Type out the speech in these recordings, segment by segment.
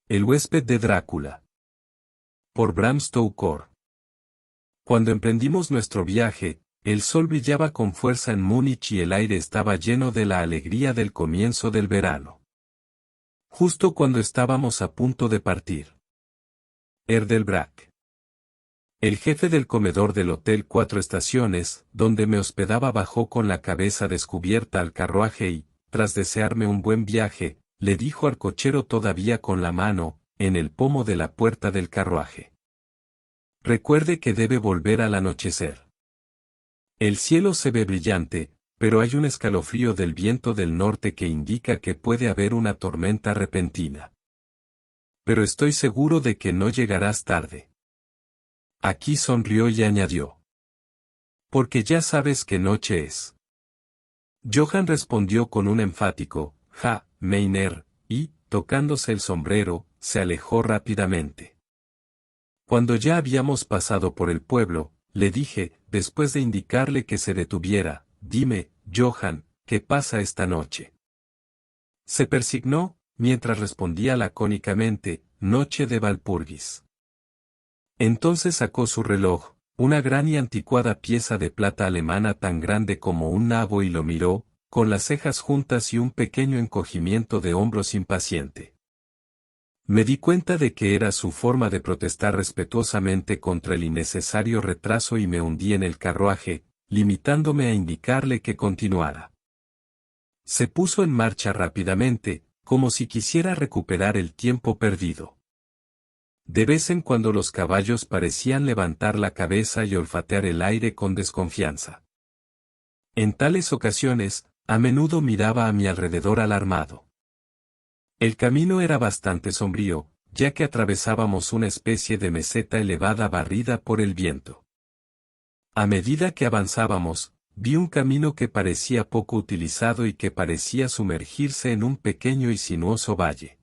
El huésped de Drácula. Por Bram Stoker. Cuando emprendimos nuestro viaje, el sol brillaba con fuerza en Múnich y el aire estaba lleno de la alegría del comienzo del verano. Justo cuando estábamos a punto de partir. Erdelbrack. El jefe del comedor del Hotel Cuatro Estaciones, donde me hospedaba, bajó con la cabeza descubierta al carruaje y, tras desearme un buen viaje, le dijo al cochero todavía con la mano, en el pomo de la puerta del carruaje: recuerde que debe volver al anochecer. El cielo se ve brillante, pero hay un escalofrío del viento del norte que indica que puede haber una tormenta repentina. Pero estoy seguro de que no llegarás tarde. Aquí sonrió y añadió: porque ya sabes qué noche es. Johann respondió con un enfático «Ja, Meiner», y, tocándose el sombrero, se alejó rápidamente. Cuando ya habíamos pasado por el pueblo, le dije, después de indicarle que se detuviera: dime, Johann, ¿qué pasa esta noche? Se persignó, mientras respondía lacónicamente: noche de Walpurgis. Entonces sacó su reloj, una gran y anticuada pieza de plata alemana tan grande como un nabo, y lo miró, con las cejas juntas y un pequeño encogimiento de hombros impaciente. Me di cuenta de que era su forma de protestar respetuosamente contra el innecesario retraso y me hundí en el carruaje, limitándome a indicarle que continuara. Se puso en marcha rápidamente, como si quisiera recuperar el tiempo perdido. De vez en cuando los caballos parecían levantar la cabeza y olfatear el aire con desconfianza. En tales ocasiones, a menudo miraba a mi alrededor alarmado. El camino era bastante sombrío, ya que atravesábamos una especie de meseta elevada barrida por el viento. A medida que avanzábamos, vi un camino que parecía poco utilizado y que parecía sumergirse en un pequeño y sinuoso valle.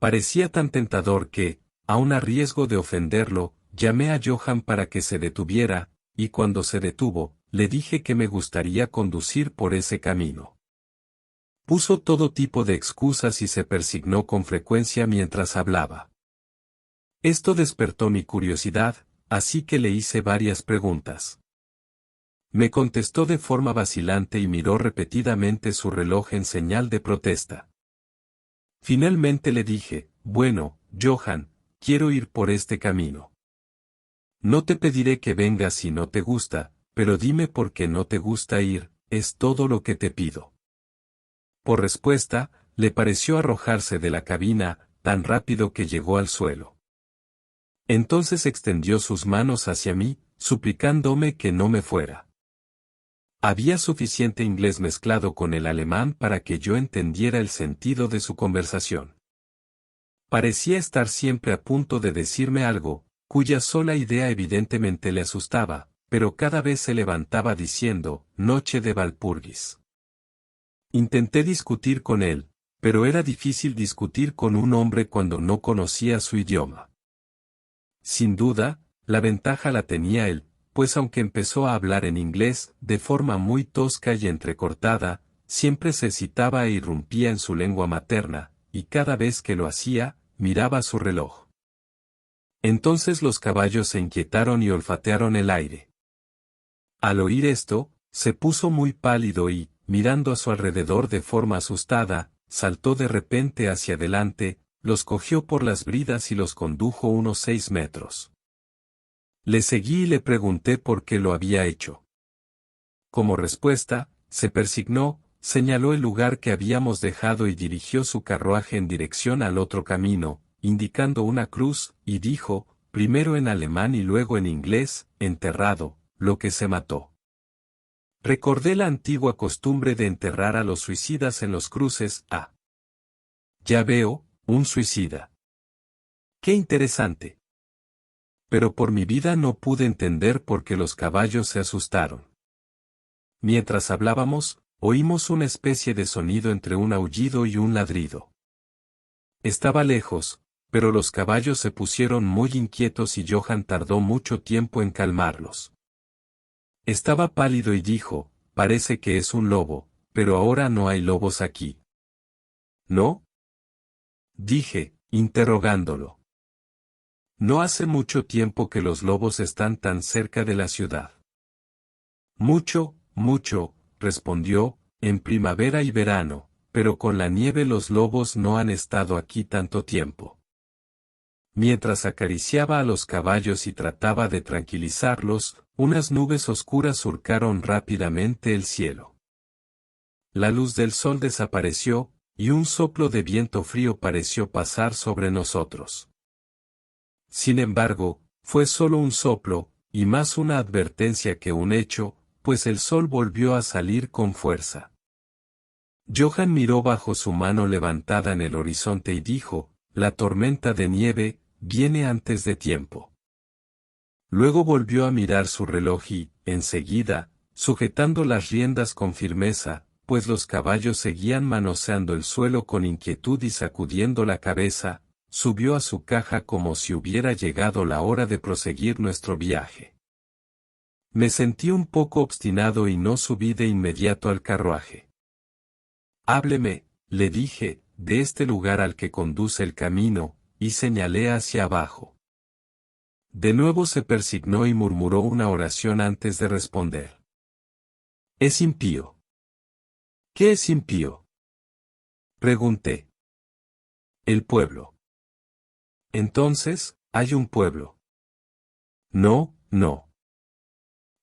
Parecía tan tentador que, aun a riesgo de ofenderlo, llamé a Johann para que se detuviera, y cuando se detuvo, le dije que me gustaría conducir por ese camino. Puso todo tipo de excusas y se persignó con frecuencia mientras hablaba. Esto despertó mi curiosidad, así que le hice varias preguntas. Me contestó de forma vacilante y miró repetidamente su reloj en señal de protesta. Finalmente le dije: bueno, Johann, quiero ir por este camino. No te pediré que vengas si no te gusta, pero dime por qué no te gusta ir, es todo lo que te pido. Por respuesta, le pareció arrojarse de la cabina, tan rápido que llegó al suelo. Entonces extendió sus manos hacia mí, suplicándome que no me fuera. Había suficiente inglés mezclado con el alemán para que yo entendiera el sentido de su conversación. Parecía estar siempre a punto de decirme algo, cuya sola idea evidentemente le asustaba, pero cada vez se levantaba diciendo: noche de Walpurgis. Intenté discutir con él, pero era difícil discutir con un hombre cuando no conocía su idioma. Sin duda, la ventaja la tenía él, pues aunque empezó a hablar en inglés, de forma muy tosca y entrecortada, siempre se citaba e irrumpía en su lengua materna, y cada vez que lo hacía, miraba su reloj. Entonces los caballos se inquietaron y olfatearon el aire. Al oír esto, se puso muy pálido y, mirando a su alrededor de forma asustada, saltó de repente hacia adelante, los cogió por las bridas y los condujo unos 6 metros. Le seguí y le pregunté por qué lo había hecho. Como respuesta, se persignó, señaló el lugar que habíamos dejado y dirigió su carruaje en dirección al otro camino, indicando una cruz, y dijo, primero en alemán y luego en inglés: enterrado, lo que se mató. Recordé la antigua costumbre de enterrar a los suicidas en los cruces. Ah, ya veo, un suicida. ¡Qué interesante! Pero por mi vida no pude entender por qué los caballos se asustaron. Mientras hablábamos, oímos una especie de sonido entre un aullido y un ladrido. Estaba lejos, pero los caballos se pusieron muy inquietos y Johann tardó mucho tiempo en calmarlos. Estaba pálido y dijo: parece que es un lobo, pero ahora no hay lobos aquí. ¿No? Dije, interrogándolo. No hace mucho tiempo que los lobos están tan cerca de la ciudad. Mucho, mucho, respondió, en primavera y verano, pero con la nieve los lobos no han estado aquí tanto tiempo. Mientras acariciaba a los caballos y trataba de tranquilizarlos, unas nubes oscuras surcaron rápidamente el cielo. La luz del sol desapareció, y un soplo de viento frío pareció pasar sobre nosotros. Sin embargo, fue solo un soplo, y más una advertencia que un hecho, pues el sol volvió a salir con fuerza. Johann miró bajo su mano levantada en el horizonte y dijo, la tormenta de nieve, viene antes de tiempo. Luego volvió a mirar su reloj y, enseguida, sujetando las riendas con firmeza, pues los caballos seguían manoseando el suelo con inquietud y sacudiendo la cabeza, subió a su caja como si hubiera llegado la hora de proseguir nuestro viaje. Me sentí un poco obstinado y no subí de inmediato al carruaje. Hábleme, le dije, de este lugar al que conduce el camino, y señalé hacia abajo. De nuevo se persignó y murmuró una oración antes de responder. Es impío. ¿Qué es impío? Pregunté. El pueblo. Entonces, hay un pueblo. No, no.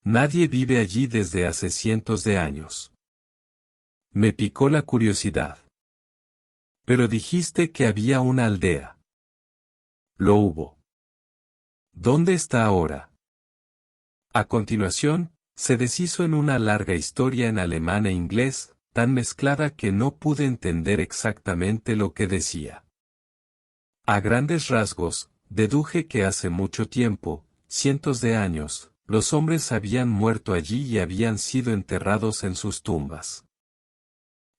Nadie vive allí desde hace cientos de años. Me picó la curiosidad. Pero dijiste que había una aldea. Lo hubo. ¿Dónde está ahora? A continuación, se deshizo en una larga historia en alemán e inglés, tan mezclada que no pude entender exactamente lo que decía. A grandes rasgos, deduje que hace mucho tiempo, cientos de años, los hombres habían muerto allí y habían sido enterrados en sus tumbas.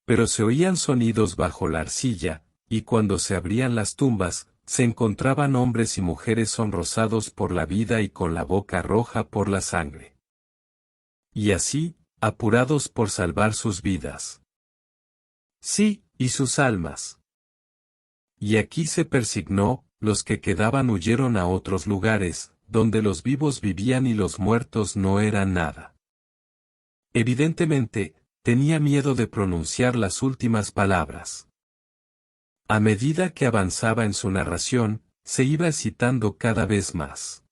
Pero se oían sonidos bajo la arcilla, y cuando se abrían las tumbas, se encontraban hombres y mujeres sonrosados por la vida y con la boca roja por la sangre. Y así, apurados por salvar sus vidas. Sí, y sus almas. Y aquí se persignó, los que quedaban huyeron a otros lugares, donde los vivos vivían y los muertos no eran nada. Evidentemente, tenía miedo de pronunciar las últimas palabras. A medida que avanzaba en su narración, se iba excitando cada vez más.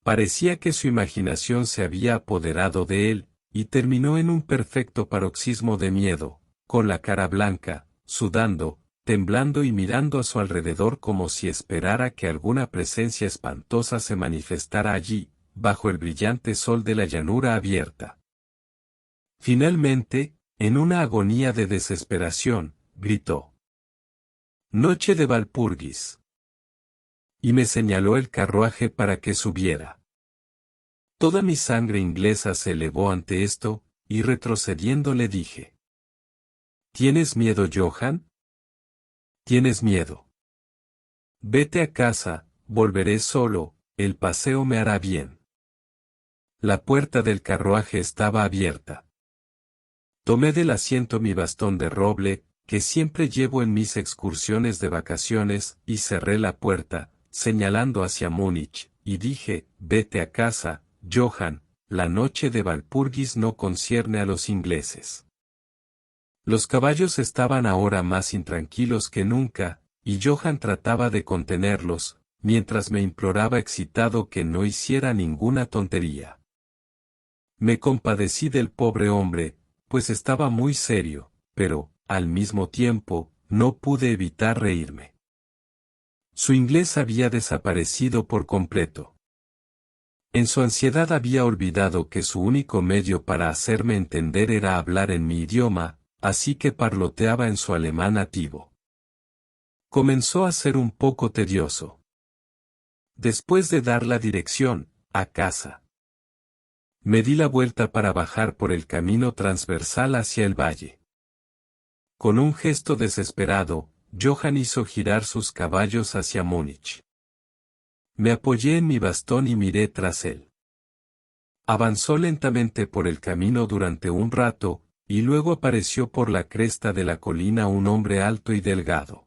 Parecía que su imaginación se había apoderado de él, y terminó en un perfecto paroxismo de miedo, con la cara blanca, sudando, temblando y mirando a su alrededor como si esperara que alguna presencia espantosa se manifestara allí, bajo el brillante sol de la llanura abierta. Finalmente, en una agonía de desesperación, gritó: Noche de Walpurgis. Y me señaló el carruaje para que subiera. Toda mi sangre inglesa se elevó ante esto, y retrocediendo le dije: ¿Tienes miedo, Johann? ¿Tienes miedo? Vete a casa, volveré solo, el paseo me hará bien. La puerta del carruaje estaba abierta. Tomé del asiento mi bastón de roble, que siempre llevo en mis excursiones de vacaciones, y cerré la puerta, señalando hacia Múnich, y dije: vete a casa, Johann, la noche de Walpurgis no concierne a los ingleses. Los caballos estaban ahora más intranquilos que nunca, y Johann trataba de contenerlos, mientras me imploraba excitado que no hiciera ninguna tontería. Me compadecí del pobre hombre, pues estaba muy serio, pero, al mismo tiempo, no pude evitar reírme. Su inglés había desaparecido por completo. En su ansiedad había olvidado que su único medio para hacerme entender era hablar en mi idioma, así que parloteaba en su alemán nativo. Comenzó a ser un poco tedioso. Después de dar la dirección, a casa, me di la vuelta para bajar por el camino transversal hacia el valle. Con un gesto desesperado, Johann hizo girar sus caballos hacia Múnich. Me apoyé en mi bastón y miré tras él. Avanzó lentamente por el camino durante un rato, y luego apareció por la cresta de la colina un hombre alto y delgado.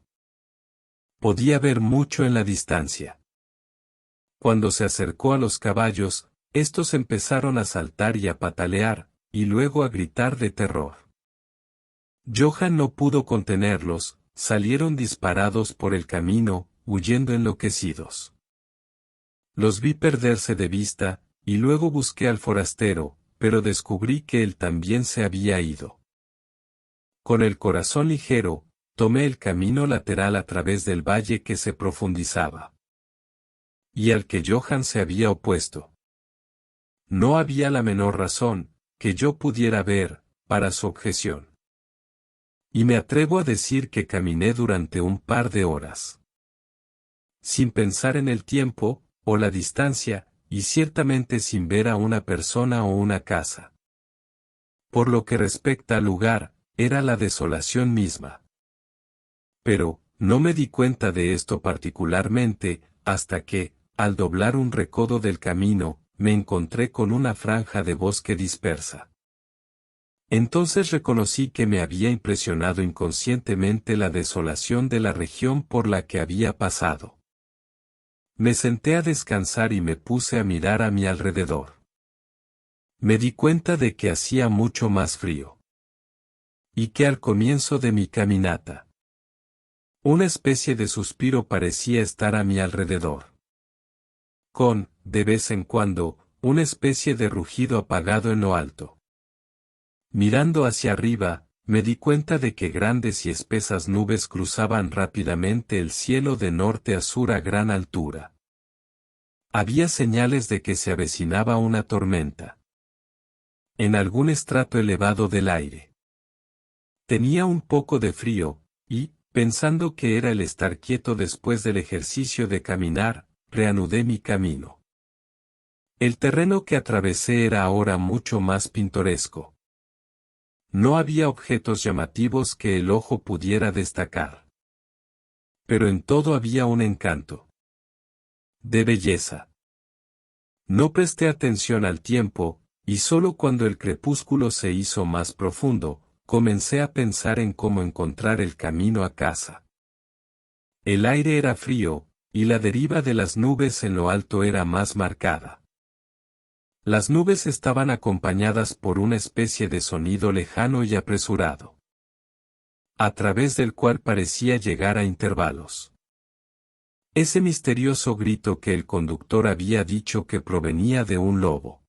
Podía ver mucho en la distancia. Cuando se acercó a los caballos, estos empezaron a saltar y a patalear, y luego a gritar de terror. Johann no pudo contenerlos, salieron disparados por el camino, huyendo enloquecidos. Los vi perderse de vista, y luego busqué al forastero, pero descubrí que él también se había ido. Con el corazón ligero, tomé el camino lateral a través del valle que se profundizaba, y al que Johann se había opuesto. No había la menor razón, que yo pudiera ver, para su objeción. Y me atrevo a decir que caminé durante un par de horas. Sin pensar en el tiempo, o la distancia, y ciertamente sin ver a una persona o una casa. Por lo que respecta al lugar, era la desolación misma. Pero, no me di cuenta de esto particularmente, hasta que, al doblar un recodo del camino, me encontré con una franja de bosque dispersa. Entonces reconocí que me había impresionado inconscientemente la desolación de la región por la que había pasado. Me senté a descansar y me puse a mirar a mi alrededor. Me di cuenta de que hacía mucho más frío. Y que al comienzo de mi caminata, una especie de suspiro parecía estar a mi alrededor. Con, de vez en cuando, una especie de rugido apagado en lo alto. Mirando hacia arriba, me di cuenta de que grandes y espesas nubes cruzaban rápidamente el cielo de norte a sur a gran altura. Había señales de que se avecinaba una tormenta en algún estrato elevado del aire. Tenía un poco de frío, y, pensando que era el estar quieto después del ejercicio de caminar, reanudé mi camino. El terreno que atravesé era ahora mucho más pintoresco. No había objetos llamativos que el ojo pudiera destacar. Pero en todo había un encanto de belleza. No presté atención al tiempo, y solo cuando el crepúsculo se hizo más profundo, comencé a pensar en cómo encontrar el camino a casa. El aire era frío, y la deriva de las nubes en lo alto era más marcada. Las nubes estaban acompañadas por una especie de sonido lejano y apresurado, a través del cual parecía llegar a intervalos ese misterioso grito que el conductor había dicho que provenía de un lobo.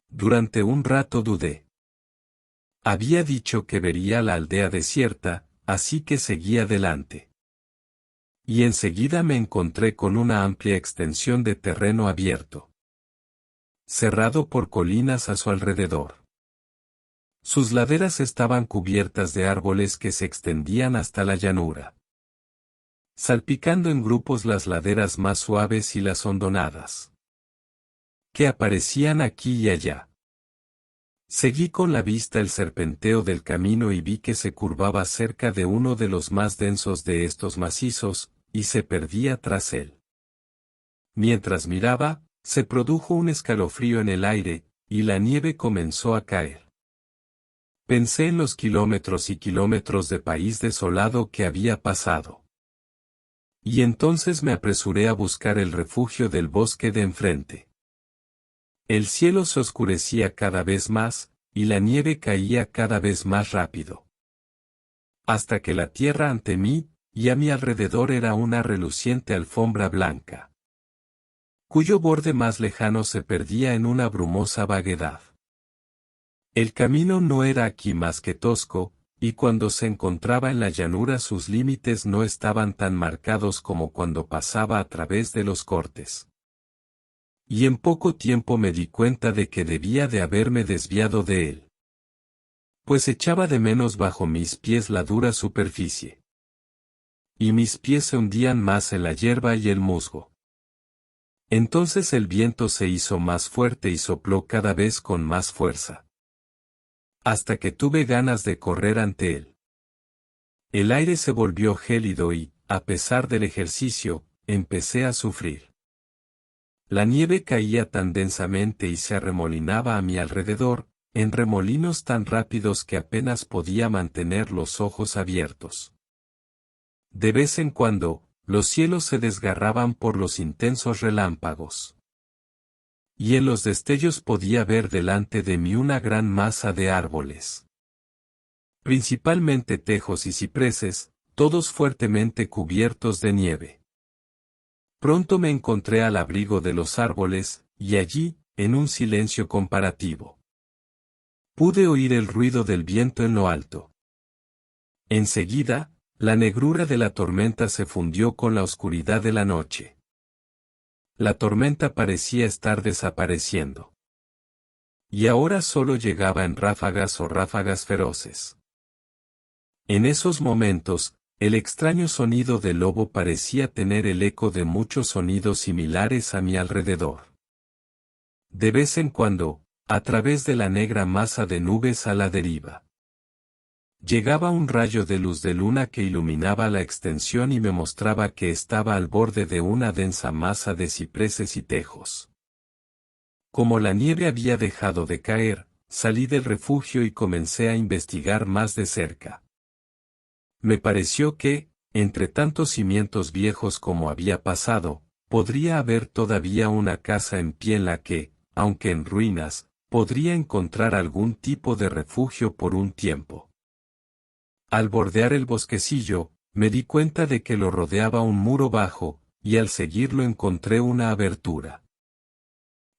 Durante un rato dudé. Había dicho que vería la aldea desierta, así que seguí adelante. Y enseguida me encontré con una amplia extensión de terreno abierto, cerrado por colinas a su alrededor. Sus laderas estaban cubiertas de árboles que se extendían hasta la llanura, salpicando en grupos las laderas más suaves y las hondonadas, que aparecían aquí y allá. Seguí con la vista el serpenteo del camino y vi que se curvaba cerca de uno de los más densos de estos macizos, y se perdía tras él. Mientras miraba, se produjo un escalofrío en el aire, y la nieve comenzó a caer. Pensé en los kilómetros y kilómetros de país desolado que había pasado. Y entonces me apresuré a buscar el refugio del bosque de enfrente. El cielo se oscurecía cada vez más, y la nieve caía cada vez más rápido. Hasta que la tierra ante mí, y a mi alrededor era una reluciente alfombra blanca, cuyo borde más lejano se perdía en una brumosa vaguedad. El camino no era aquí más que tosco, y cuando se encontraba en la llanura sus límites no estaban tan marcados como cuando pasaba a través de los cortes. Y en poco tiempo me di cuenta de que debía de haberme desviado de él, pues echaba de menos bajo mis pies la dura superficie. Y mis pies se hundían más en la hierba y el musgo. Entonces el viento se hizo más fuerte y sopló cada vez con más fuerza, hasta que tuve ganas de correr ante él. El aire se volvió gélido y, a pesar del ejercicio, empecé a sufrir. La nieve caía tan densamente y se arremolinaba a mi alrededor, en remolinos tan rápidos que apenas podía mantener los ojos abiertos. De vez en cuando, los cielos se desgarraban por los intensos relámpagos. Y en los destellos podía ver delante de mí una gran masa de árboles. Principalmente tejos y cipreses, todos fuertemente cubiertos de nieve. Pronto me encontré al abrigo de los árboles, y allí, en un silencio comparativo, pude oír el ruido del viento en lo alto. Enseguida, la negrura de la tormenta se fundió con la oscuridad de la noche. La tormenta parecía estar desapareciendo. Y ahora solo llegaba en ráfagas o ráfagas feroces. En esos momentos, el extraño sonido del lobo parecía tener el eco de muchos sonidos similares a mi alrededor. De vez en cuando, a través de la negra masa de nubes a la deriva, llegaba un rayo de luz de luna que iluminaba la extensión y me mostraba que estaba al borde de una densa masa de cipreses y tejos. Como la nieve había dejado de caer, salí del refugio y comencé a investigar más de cerca. Me pareció que, entre tantos cimientos viejos como había pasado, podría haber todavía una casa en pie en la que, aunque en ruinas, podría encontrar algún tipo de refugio por un tiempo. Al bordear el bosquecillo, me di cuenta de que lo rodeaba un muro bajo, y al seguirlo encontré una abertura.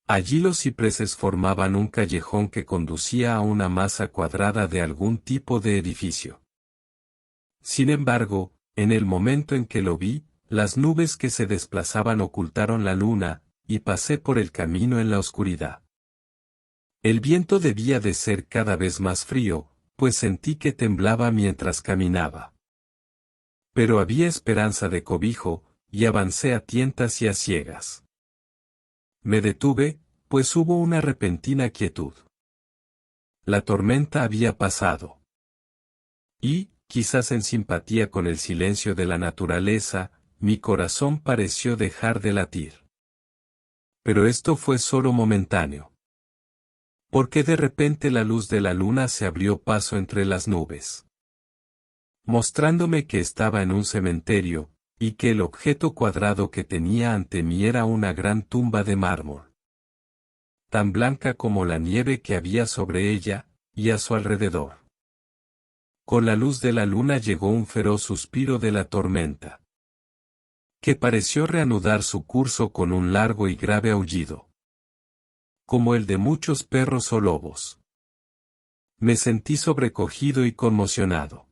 Allí los cipreses formaban un callejón que conducía a una masa cuadrada de algún tipo de edificio. Sin embargo, en el momento en que lo vi, las nubes que se desplazaban ocultaron la luna, y pasé por el camino en la oscuridad. El viento debía de ser cada vez más frío, pues sentí que temblaba mientras caminaba. Pero había esperanza de cobijo, y avancé a tientas y a ciegas. Me detuve, pues hubo una repentina quietud. La tormenta había pasado. Y, quizás en simpatía con el silencio de la naturaleza, mi corazón pareció dejar de latir. Pero esto fue solo momentáneo. Porque de repente la luz de la luna se abrió paso entre las nubes, mostrándome que estaba en un cementerio, y que el objeto cuadrado que tenía ante mí era una gran tumba de mármol, tan blanca como la nieve que había sobre ella, y a su alrededor. Con la luz de la luna llegó un feroz suspiro de la tormenta, que pareció reanudar su curso con un largo y grave aullido, como el de muchos perros o lobos. Me sentí sobrecogido y conmocionado.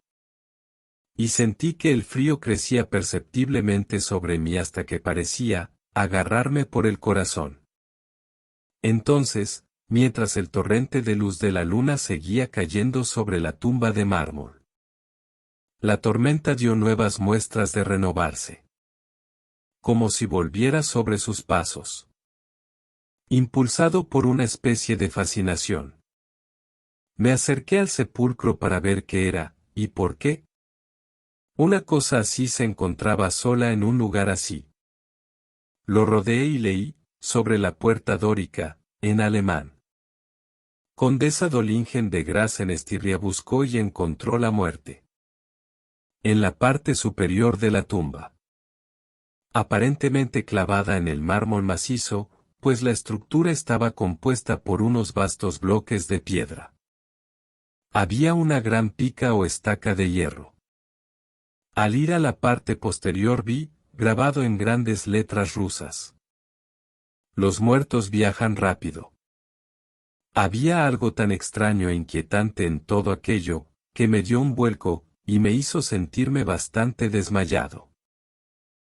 Y sentí que el frío crecía perceptiblemente sobre mí hasta que parecía agarrarme por el corazón. Entonces, mientras el torrente de luz de la luna seguía cayendo sobre la tumba de mármol, la tormenta dio nuevas muestras de renovarse, como si volviera sobre sus pasos, impulsado por una especie de fascinación. Me acerqué al sepulcro para ver qué era, y por qué. Una cosa así se encontraba sola en un lugar así. Lo rodeé y leí, sobre la puerta dórica, en alemán: Condesa Dolingen de Graz en Estiria buscó y encontró la muerte. En la parte superior de la tumba, aparentemente clavada en el mármol macizo, pues la estructura estaba compuesta por unos vastos bloques de piedra. Había una gran pica o estaca de hierro. Al ir a la parte posterior vi, grabado en grandes letras rusas: Los muertos viajan rápido. Había algo tan extraño e inquietante en todo aquello, que me dio un vuelco, y me hizo sentirme bastante desmayado.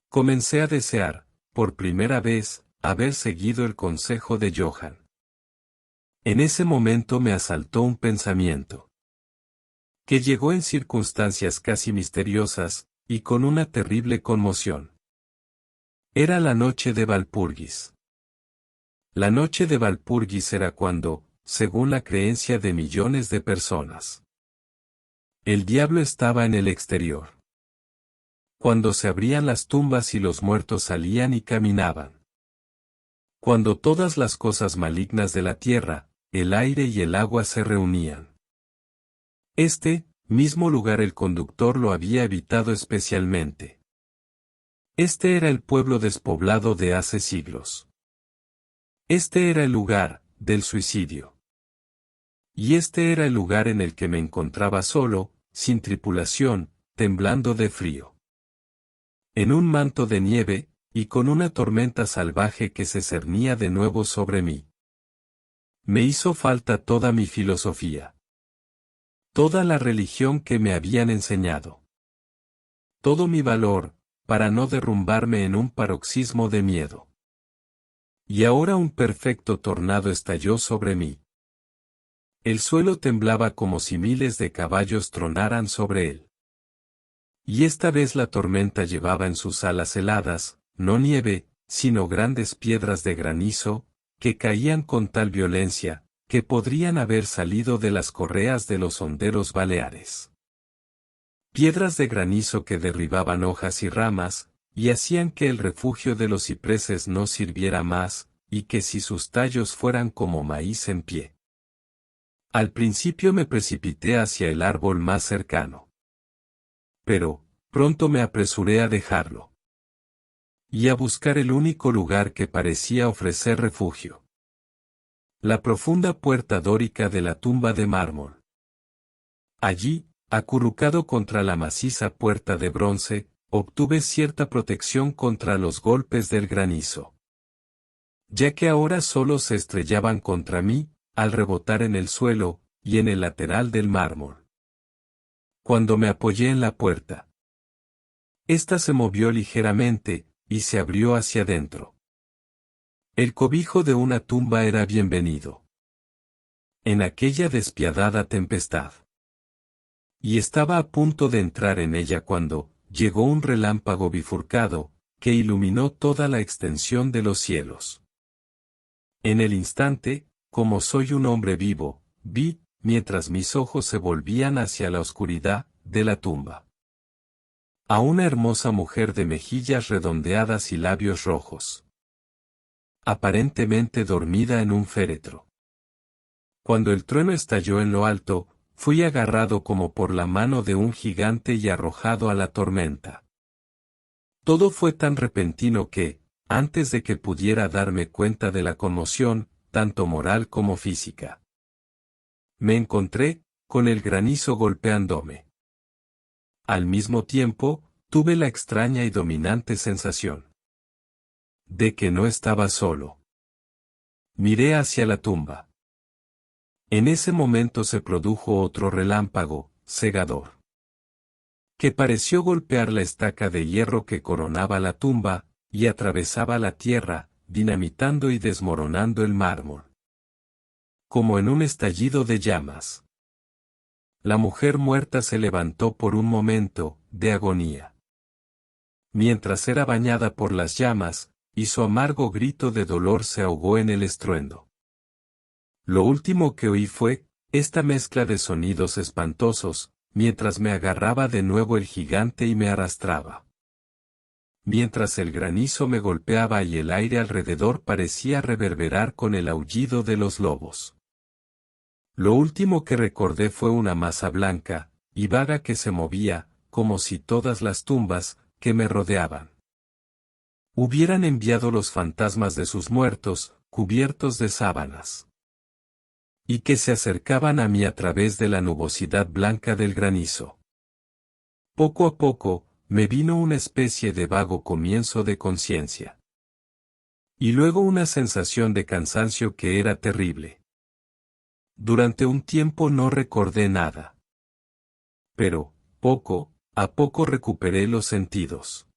Comencé a desear, por primera vez, haber seguido el consejo de Johann. En ese momento me asaltó un pensamiento, que llegó en circunstancias casi misteriosas, y con una terrible conmoción. Era la noche de Walpurgis. La noche de Walpurgis era cuando, según la creencia de millones de personas, el diablo estaba en el exterior. Cuando se abrían las tumbas y los muertos salían y caminaban. Cuando todas las cosas malignas de la tierra, el aire y el agua se reunían. Este mismo lugar el conductor lo había evitado especialmente. Este era el pueblo despoblado de hace siglos. Este era el lugar del suicidio. Y este era el lugar en el que me encontraba solo, sin tripulación, temblando de frío. En un manto de nieve, y con una tormenta salvaje que se cernía de nuevo sobre mí. Me hizo falta toda mi filosofía. Toda la religión que me habían enseñado. Todo mi valor, para no derrumbarme en un paroxismo de miedo. Y ahora un perfecto tornado estalló sobre mí. El suelo temblaba como si miles de caballos tronaran sobre él. Y esta vez la tormenta llevaba en sus alas heladas, no nieve, sino grandes piedras de granizo, que caían con tal violencia, que podrían haber salido de las correas de los honderos baleares. Piedras de granizo que derribaban hojas y ramas, y hacían que el refugio de los cipreses no sirviera más, y que si sus tallos fueran como maíz en pie. Al principio me precipité hacia el árbol más cercano. Pero, pronto me apresuré a dejarlo. Y a buscar el único lugar que parecía ofrecer refugio. La profunda puerta dórica de la tumba de mármol. Allí, acurrucado contra la maciza puerta de bronce, obtuve cierta protección contra los golpes del granizo. Ya que ahora solo se estrellaban contra mí, al rebotar en el suelo, y en el lateral del mármol. Cuando me apoyé en la puerta, ésta se movió ligeramente, y se abrió hacia adentro. El cobijo de una tumba era bienvenido. En aquella despiadada tempestad. Y estaba a punto de entrar en ella cuando, llegó un relámpago bifurcado, que iluminó toda la extensión de los cielos. En el instante, como soy un hombre vivo, vi, mientras mis ojos se volvían hacia la oscuridad, de la tumba. A una hermosa mujer de mejillas redondeadas y labios rojos. Aparentemente dormida en un féretro. Cuando el trueno estalló en lo alto, fui agarrado como por la mano de un gigante y arrojado a la tormenta. Todo fue tan repentino que, antes de que pudiera darme cuenta de la conmoción, tanto moral como física, me encontré, con el granizo golpeándome. Al mismo tiempo, tuve la extraña y dominante sensación de que no estaba solo. Miré hacia la tumba. En ese momento se produjo otro relámpago, cegador, que pareció golpear la estaca de hierro que coronaba la tumba, y atravesaba la tierra, dinamitando y desmoronando el mármol. Como en un estallido de llamas. La mujer muerta se levantó por un momento, de agonía. Mientras era bañada por las llamas, y su amargo grito de dolor se ahogó en el estruendo. Lo último que oí fue, esta mezcla de sonidos espantosos, mientras me agarraba de nuevo el gigante y me arrastraba. Mientras el granizo me golpeaba y el aire alrededor parecía reverberar con el aullido de los lobos. Lo último que recordé fue una masa blanca, y vaga que se movía, como si todas las tumbas, que me rodeaban, hubieran enviado los fantasmas de sus muertos, cubiertos de sábanas. Y que se acercaban a mí a través de la nubosidad blanca del granizo. Poco a poco, me vino una especie de vago comienzo de conciencia. Y luego una sensación de cansancio que era terrible. Durante un tiempo no recordé nada. Pero, poco a poco recuperé los sentidos.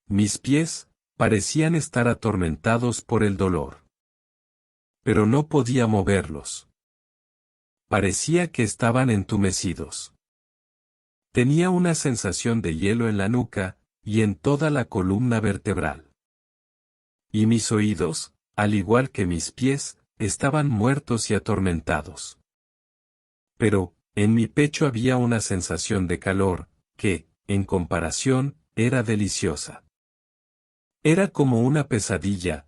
Mis pies parecían estar atormentados por el dolor. Pero no podía moverlos. Parecía que estaban entumecidos. Tenía una sensación de hielo en la nuca, y en toda la columna vertebral. Y mis oídos, al igual que mis pies, estaban muertos y atormentados. Pero, en mi pecho había una sensación de calor, que, en comparación, era deliciosa. Era como una pesadilla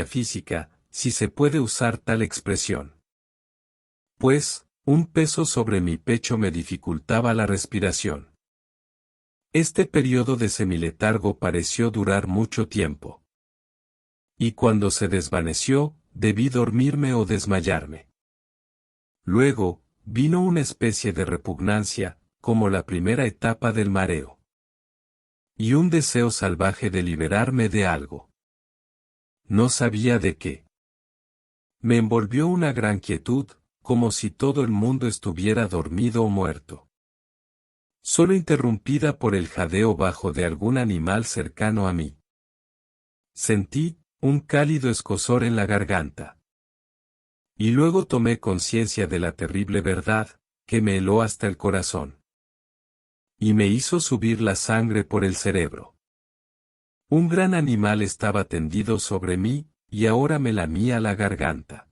física, si se puede usar tal expresión. Pues, un peso sobre mi pecho me dificultaba la respiración. Este periodo de semiletargo pareció durar mucho tiempo. Y cuando se desvaneció, debí dormirme o desmayarme. Luego, vino una especie de repugnancia, como la primera etapa del mareo. Y un deseo salvaje de liberarme de algo. No sabía de qué. Me envolvió una gran quietud, como si todo el mundo estuviera dormido o muerto. Solo interrumpida por el jadeo bajo de algún animal cercano a mí. Sentí un cálido escozor en la garganta. Y luego tomé conciencia de la terrible verdad, que me heló hasta el corazón. Y me hizo subir la sangre por el cerebro. Un gran animal estaba tendido sobre mí, y ahora me lamía la garganta.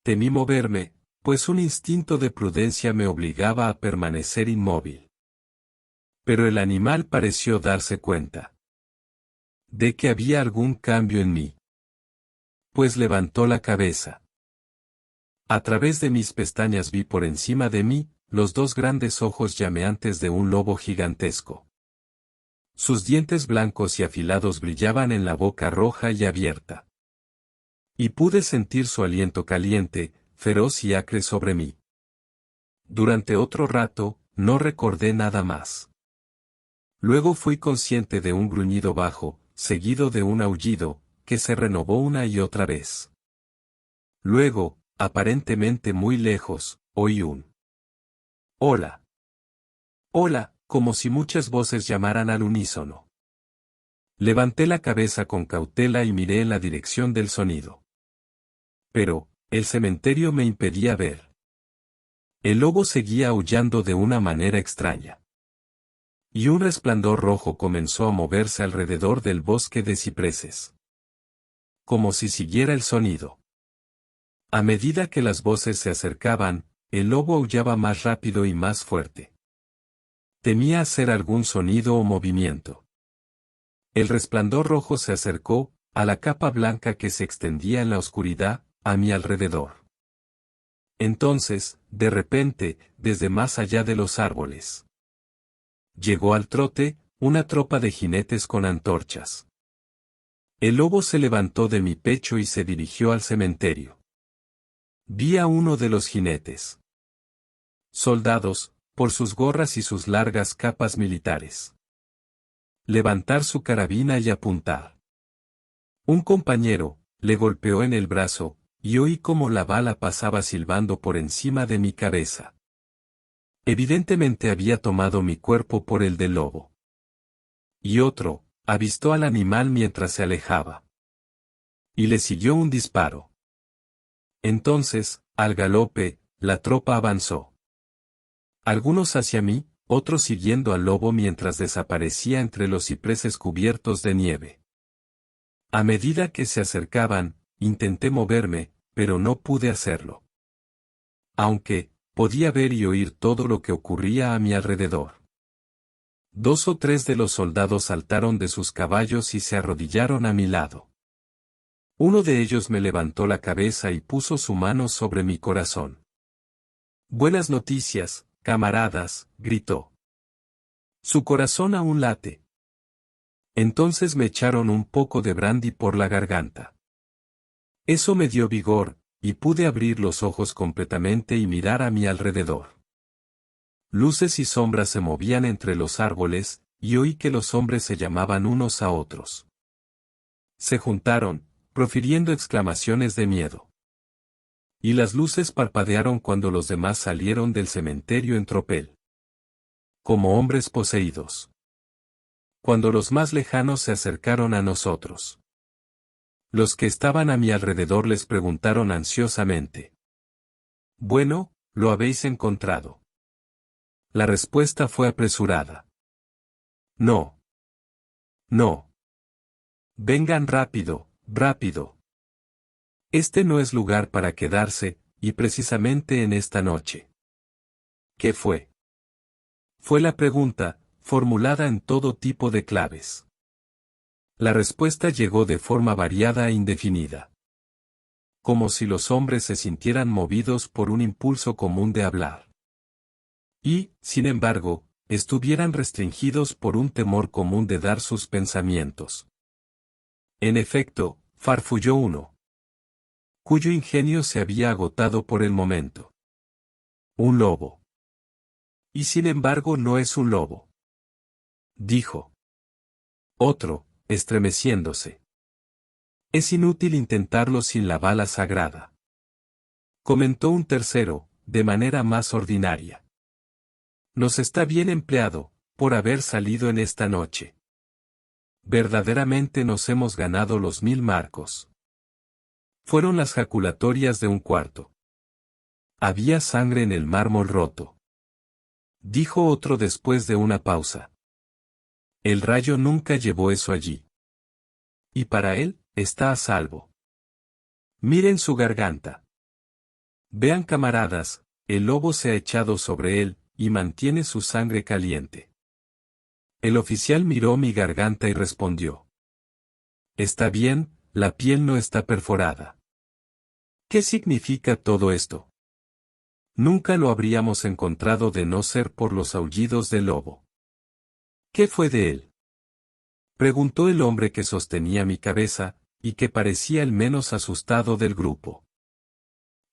Temí moverme, pues un instinto de prudencia me obligaba a permanecer inmóvil. Pero el animal pareció darse cuenta de que había algún cambio en mí. Pues levantó la cabeza. A través de mis pestañas vi por encima de mí, los dos grandes ojos llameantes de un lobo gigantesco. Sus dientes blancos y afilados brillaban en la boca roja y abierta. Y pude sentir su aliento caliente, feroz y acre sobre mí. Durante otro rato, no recordé nada más. Luego fui consciente de un gruñido bajo, seguido de un aullido, que se renovó una y otra vez. Luego, aparentemente muy lejos, oí un hola. Hola, como si muchas voces llamaran al unísono. Levanté la cabeza con cautela y miré en la dirección del sonido. Pero, el cementerio me impedía ver. El lobo seguía aullando de una manera extraña. Y un resplandor rojo comenzó a moverse alrededor del bosque de cipreses. Como si siguiera el sonido. A medida que las voces se acercaban, el lobo aullaba más rápido y más fuerte. Temía hacer algún sonido o movimiento. El resplandor rojo se acercó, a la capa blanca que se extendía en la oscuridad, a mi alrededor. Entonces, de repente, desde más allá de los árboles, llegó al trote, una tropa de jinetes con antorchas. El lobo se levantó de mi pecho y se dirigió al cementerio. Vi a uno de los jinetes. Soldados, por sus gorras y sus largas capas militares. Levantar su carabina y apuntar. Un compañero, le golpeó en el brazo, y oí cómo la bala pasaba silbando por encima de mi cabeza. Evidentemente había tomado mi cuerpo por el del lobo. Y otro, avistó al animal mientras se alejaba. Y le siguió un disparo. Entonces, al galope, la tropa avanzó. Algunos hacia mí, otros siguiendo al lobo mientras desaparecía entre los cipreses cubiertos de nieve. A medida que se acercaban, intenté moverme, pero no pude hacerlo. Aunque, podía ver y oír todo lo que ocurría a mi alrededor. 2 o 3 de los soldados saltaron de sus caballos y se arrodillaron a mi lado. Uno de ellos me levantó la cabeza y puso su mano sobre mi corazón. «Buenas noticias, camaradas», gritó. «Su corazón aún late». Entonces me echaron un poco de brandy por la garganta. Eso me dio vigor, y pude abrir los ojos completamente y mirar a mi alrededor. Luces y sombras se movían entre los árboles, y oí que los hombres se llamaban unos a otros. Se juntaron, profiriendo exclamaciones de miedo. Y las luces parpadearon cuando los demás salieron del cementerio en tropel. Como hombres poseídos. Cuando los más lejanos se acercaron a nosotros. Los que estaban a mi alrededor les preguntaron ansiosamente. «Bueno, ¿lo habéis encontrado?» La respuesta fue apresurada. «No. No. Vengan rápido, rápido. Este no es lugar para quedarse, y precisamente en esta noche». ¿Qué fue? Fue la pregunta, formulada en todo tipo de claves. La respuesta llegó de forma variada e indefinida. Como si los hombres se sintieran movidos por un impulso común de hablar. Y, sin embargo, estuvieran restringidos por un temor común de dar sus pensamientos. En efecto, farfulló uno, cuyo ingenio se había agotado por el momento. Un lobo. Y sin embargo no es un lobo, dijo otro, estremeciéndose. Es inútil intentarlo sin la bala sagrada, comentó un tercero, de manera más ordinaria. Nos está bien empleado, por haber salido en esta noche. Verdaderamente nos hemos ganado los 1000 marcos. Fueron las jaculatorias de un cuarto. Había sangre en el mármol roto, dijo otro después de una pausa. El rayo nunca llevó eso allí. Y para él, está a salvo. Miren su garganta. Vean, camaradas, el lobo se ha echado sobre él, y mantiene su sangre caliente. El oficial miró mi garganta y respondió. Está bien, la piel no está perforada. ¿Qué significa todo esto? Nunca lo habríamos encontrado de no ser por los aullidos del lobo. ¿Qué fue de él? Preguntó el hombre que sostenía mi cabeza, y que parecía el menos asustado del grupo.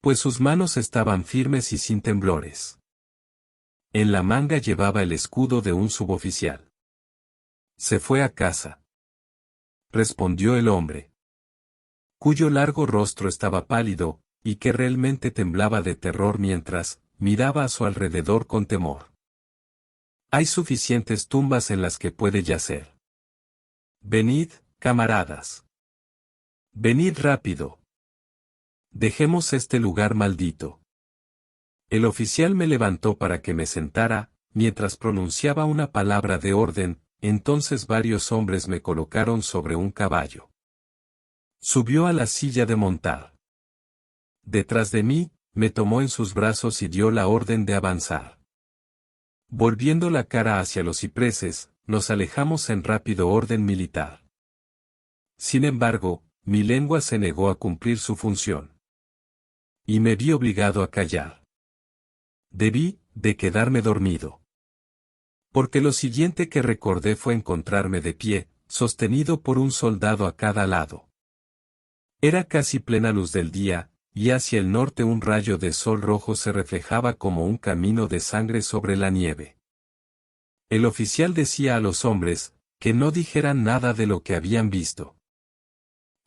Pues sus manos estaban firmes y sin temblores. En la manga llevaba el escudo de un suboficial. Se fue a casa, respondió el hombre, cuyo largo rostro estaba pálido, y que realmente temblaba de terror mientras miraba a su alrededor con temor. Hay suficientes tumbas en las que puede yacer. Venid, camaradas. Venid rápido. Dejemos este lugar maldito. El oficial me levantó para que me sentara, mientras pronunciaba una palabra de orden, entonces varios hombres me colocaron sobre un caballo. Subió a la silla de montar. Detrás de mí, me tomó en sus brazos y dio la orden de avanzar. Volviendo la cara hacia los cipreses, nos alejamos en rápido orden militar. Sin embargo, mi lengua se negó a cumplir su función. Y me vi obligado a callar. Debí de quedarme dormido. Porque lo siguiente que recordé fue encontrarme de pie, sostenido por un soldado a cada lado. Era casi plena luz del día, y hacia el norte un rayo de sol rojo se reflejaba como un camino de sangre sobre la nieve. El oficial decía a los hombres, que no dijeran nada de lo que habían visto.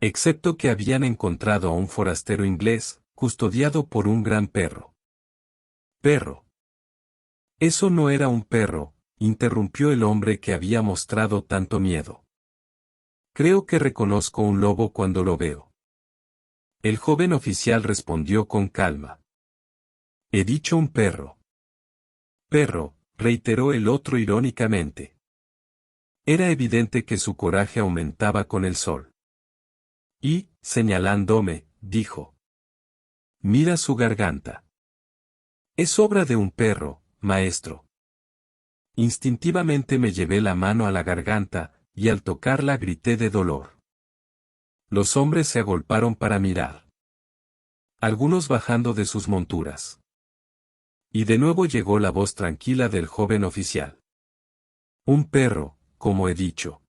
Excepto que habían encontrado a un forastero inglés, custodiado por un gran perro. Perro. Eso no era un perro, interrumpió el hombre que había mostrado tanto miedo. Creo que reconozco un lobo cuando lo veo. El joven oficial respondió con calma. He dicho un perro. Perro, reiteró el otro irónicamente. Era evidente que su coraje aumentaba con el sol. Y, señalándome, dijo. Mira su garganta. Es obra de un perro, maestro. Instintivamente me llevé la mano a la garganta, y al tocarla grité de dolor. Los hombres se agolparon para mirar. Algunos bajando de sus monturas. Y de nuevo llegó la voz tranquila del joven oficial. Un perro, como he dicho.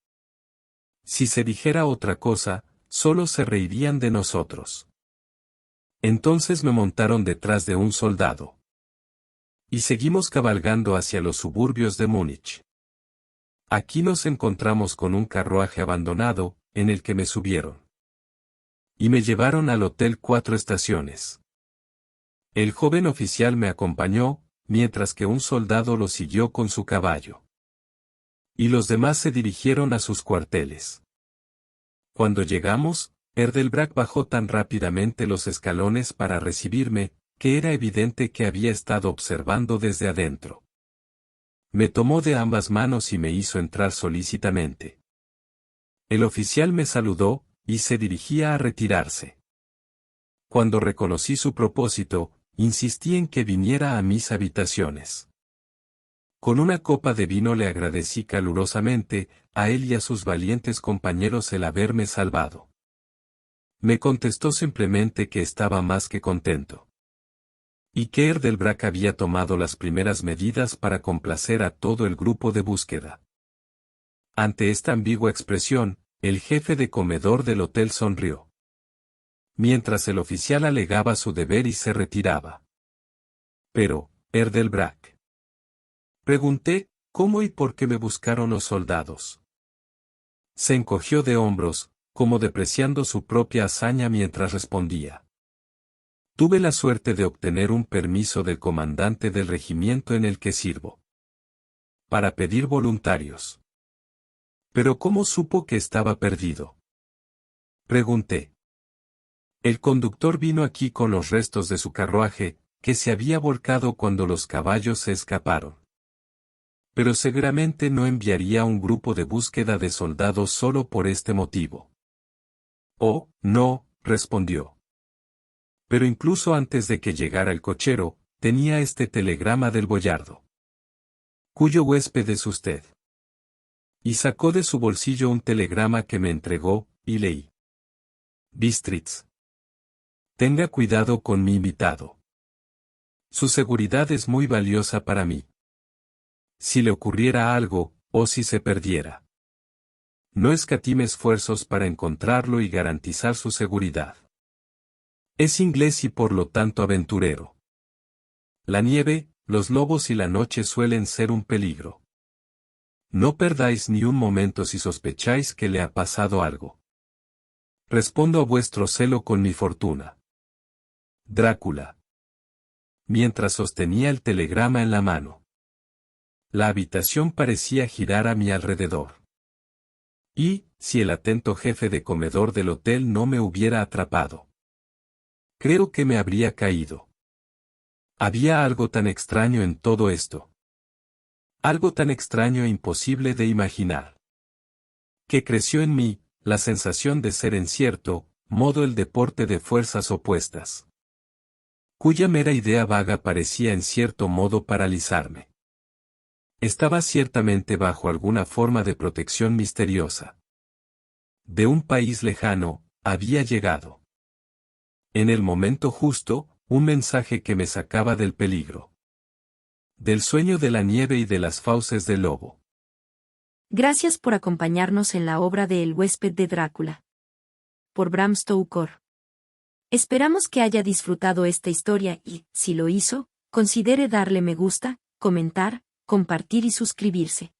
Si se dijera otra cosa, solo se reirían de nosotros. Entonces me montaron detrás de un soldado. Y seguimos cabalgando hacia los suburbios de Múnich. Aquí nos encontramos con un carruaje abandonado, en el que me subieron. Y me llevaron al Hotel 4 Estaciones. El joven oficial me acompañó, mientras que un soldado lo siguió con su caballo. Y los demás se dirigieron a sus cuarteles. Cuando llegamos, Erdelbrack bajó tan rápidamente los escalones para recibirme, que era evidente que había estado observando desde adentro. Me tomó de ambas manos y me hizo entrar solícitamente. El oficial me saludó, y se dirigía a retirarse. Cuando reconocí su propósito, insistí en que viniera a mis habitaciones. Con una copa de vino le agradecí calurosamente, a él y a sus valientes compañeros el haberme salvado. Me contestó simplemente que estaba más que contento. y que Erdelbrack había tomado las primeras medidas para complacer a todo el grupo de búsqueda. Ante esta ambigua expresión, el jefe de comedor del hotel sonrió. Mientras el oficial alegaba su deber y se retiraba. Pero, Erdelbrack. Pregunté, ¿cómo y por qué me buscaron los soldados? Se encogió de hombros, como depreciando su propia hazaña mientras respondía. Tuve la suerte de obtener un permiso del comandante del regimiento en el que sirvo. Para pedir voluntarios. ¿Pero cómo supo que estaba perdido? Pregunté. El conductor vino aquí con los restos de su carruaje, que se había volcado cuando los caballos se escaparon. Pero seguramente no enviaría un grupo de búsqueda de soldados solo por este motivo. Oh, no, respondió. Pero incluso antes de que llegara el cochero, tenía este telegrama del boyardo. ¿Cuyo huésped es usted? Y sacó de su bolsillo un telegrama que me entregó, y leí. Bistritz. Tenga cuidado con mi invitado. Su seguridad es muy valiosa para mí. Si le ocurriera algo, o si se perdiera. No escatime esfuerzos para encontrarlo y garantizar su seguridad. Es inglés y por lo tanto aventurero. La nieve, los lobos y la noche suelen ser un peligro. No perdáis ni un momento si sospecháis que le ha pasado algo. Respondo a vuestro celo con mi fortuna. Drácula. Mientras sostenía el telegrama en la mano. La habitación parecía girar a mi alrededor. Y, si el atento jefe de comedor del hotel no me hubiera atrapado. Creo que me habría caído. Había algo tan extraño en todo esto. Algo tan extraño e imposible de imaginar. Que creció en mí, la sensación de ser en cierto modo el deporte de fuerzas opuestas. Cuya mera idea vaga parecía en cierto modo paralizarme. Estaba ciertamente bajo alguna forma de protección misteriosa. De un país lejano, había llegado. En el momento justo, un mensaje que me sacaba del peligro. Del sueño de la nieve y de las fauces del lobo. Gracias por acompañarnos en la obra de El huésped de Drácula. Por Bram Stoker. Esperamos que haya disfrutado esta historia y, si lo hizo, considere darle me gusta, comentar, compartir y suscribirse.